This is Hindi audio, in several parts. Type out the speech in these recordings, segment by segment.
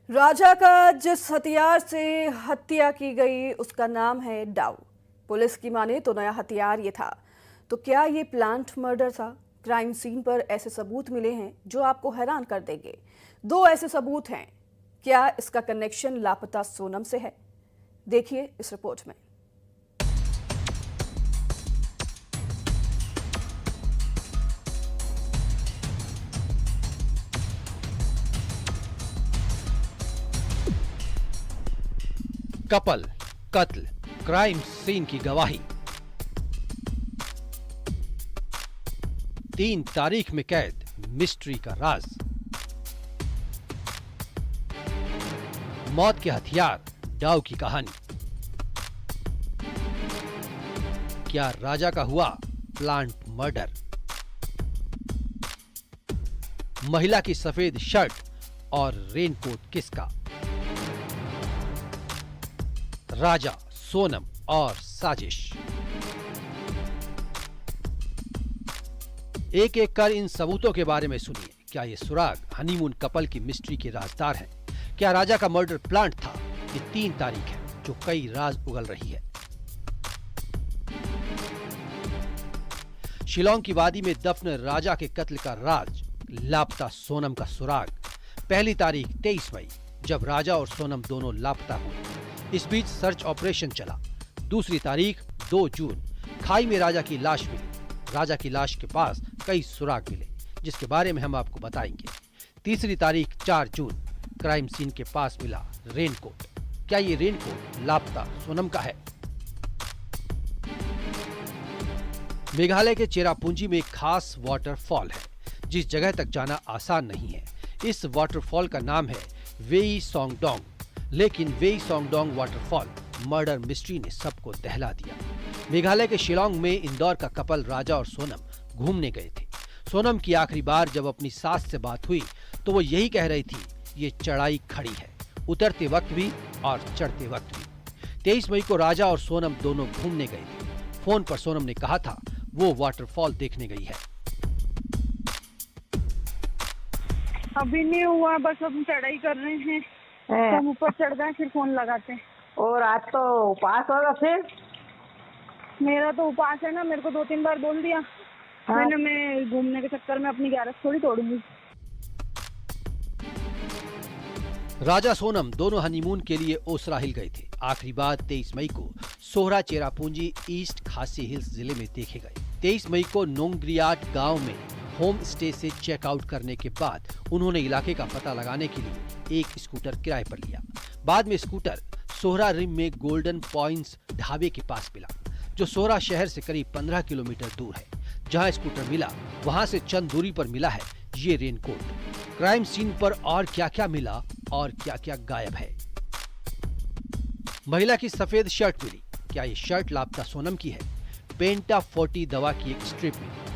राजा का जिस हथियार से हत्या की गई उसका नाम है डाउ। पुलिस की माने तो नया हथियार ये था। तो क्या ये प्लांट मर्डर था? क्राइम सीन पर ऐसे सबूत मिले हैं जो आपको हैरान कर देंगे। दो ऐसे सबूत हैं। क्या इसका कनेक्शन लापता सोनम से है? देखिए इस रिपोर्ट में। कपल, कत्ल, क्राइम सीन की गवाही। 3 तारीख में कैद, मिस्ट्री का राज। मौत के हथियार, डाउ की कहानी। क्या राजा का हुआ प्लांट मर्डर? महिला की सफेद शर्ट और रेनकोट किसका? राजा, सोनम और साजिश। एक एक कर इन सबूतों के बारे में सुनिए। क्या ये सुराग हनीमून कपल की मिस्ट्री के राजदार हैं? क्या राजा का मर्डर प्लांट था? ये 3 तारीख है जो कई राज उगल रही है। शिलोंग की वादी में दफन राजा के कत्ल का राज, लापता सोनम का सुराग। पहली तारीख 23 मई, जब राजा और सोनम दोनों लापता हुए। इस बीच सर्च ऑपरेशन चला। दूसरी तारीख 2 जून, खाई में राजा की लाश मिली। राजा की लाश के पास कई सुराग मिले जिसके बारे में हम आपको बताएंगे। तीसरी तारीख 4 जून, क्राइम सीन के पास मिला रेनकोट। क्या ये रेनकोट लापता सोनम का है? मेघालय के चेरापूंजी में एक खास वाटरफॉल है जिस जगह तक जाना आसान नहीं है। इस वाटरफॉल का नाम है वेई सोंगडोंग। लेकिन वेई सोंगडोंग वाटरफॉल मर्डर मिस्ट्री ने सबको दहला दिया। मेघालय के शिलोंग में इंदौर का कपल राजा और सोनम घूमने गए थे। सोनम की आखिरी बार जब अपनी सास से बात हुई तो वो यही कह रही थी, ये चढ़ाई खड़ी है, उतरते वक्त भी और चढ़ते वक्त भी। 23 मई को राजा और सोनम दोनों घूमने गए थे। फोन पर सोनम ने कहा था वो वाटरफॉल देखने गई है। अभी नहीं हुआ, बस हम चढ़ाई कर रहे हैं। हम ऊपर चढ़ गए फिर फोन लगाते हैं। और आज तो उपास होगा फिर? मेरा तो उपास है ना, मेरे को 2-3 बार बोल दिया। हाँ। मैं घूमने के चक्कर में अपनी ग्यारस थोड़ी तोड़ूंगी। राजा सोनम दोनों हनीमून के लिए ओसरा हिल गए थे। आखिरी बार 23 मई को सोहरा चेरापूंजी ईस्ट खासी हिल्स जिले में देखे गए। 23 मई को नोंगरियाट गांव में होम स्टे से चेकआउट करने के बाद उन्होंने इलाके का पता लगाने के लिए एक स्कूटर किराए पर लिया। बाद में स्कूटर सोहरा रिम में गोल्डन पॉइंट्स ढाबे के पास मिला, जो सोहरा शहर से करीब 15 किलोमीटर दूर है। जहां स्कूटर मिला वहां से चंद दूरी पर मिला है ये रेनकोट। क्राइम सीन पर और क्या क्या मिला और क्या क्या गायब है? महिला की सफेद शर्ट मिली। क्या ये शर्ट लापता सोनम की है? पेंटा 40 दवा की एक स्ट्रिप मिली।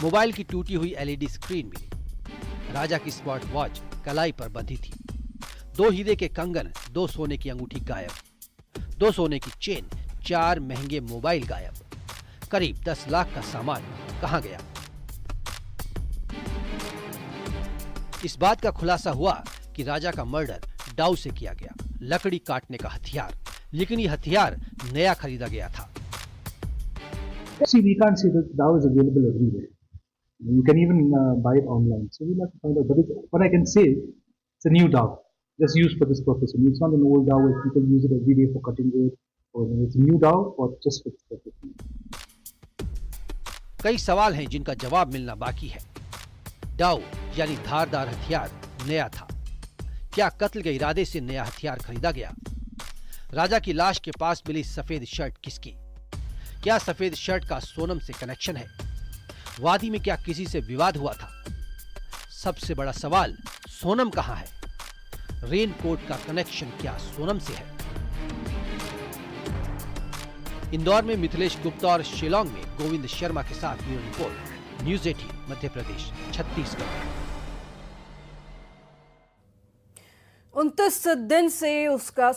मोबाइल की टूटी हुई एलईडी स्क्रीन मिली। राजा की स्मार्ट वॉच कलाई पर बंधी थी। 2 हीरे के कंगन, 2 सोने की अंगूठी गायब। 2 सोने की चेन, 4 महंगे मोबाइल गायब। करीब 10 लाख का सामान कहां गया? इस बात का खुलासा हुआ कि राजा का मर्डर डाउ से किया गया, लकड़ी काटने का हथियार। लेकिन ये हथियार नया खरीदा गया था। See, we can't say that Dow is available everywhere. You can even buy it online. So we'll have to find out. But what I can say, it's a new Dow, just used for this purpose. And it's not an old Dow where people use it every day for cutting wood. Or it's a new Dow for just for this purpose. कई सवाल हैं जिनका जवाब मिलना बाकी है। डाउ यानी धारदार हथियार नया था। क्या कत्ल के इरादे से नया हथियार खरीदा गया? राजा की लाश के पास मिली सफेद शर्ट किसकी? क्या सफेद शर्ट का सोनम से कनेक्शन है? वादी में क्या किसी से विवाद हुआ था? सबसे बड़ा सवाल, सोनम कहां है? रेनकोट का कनेक्शन क्या सोनम से है? इंदौर में मिथिलेश गुप्ता और शिलोंग में गोविंद शर्मा के साथ bureau report, news 18 Madhya Pradesh, Chhattisgarh. 29 दिन से उसका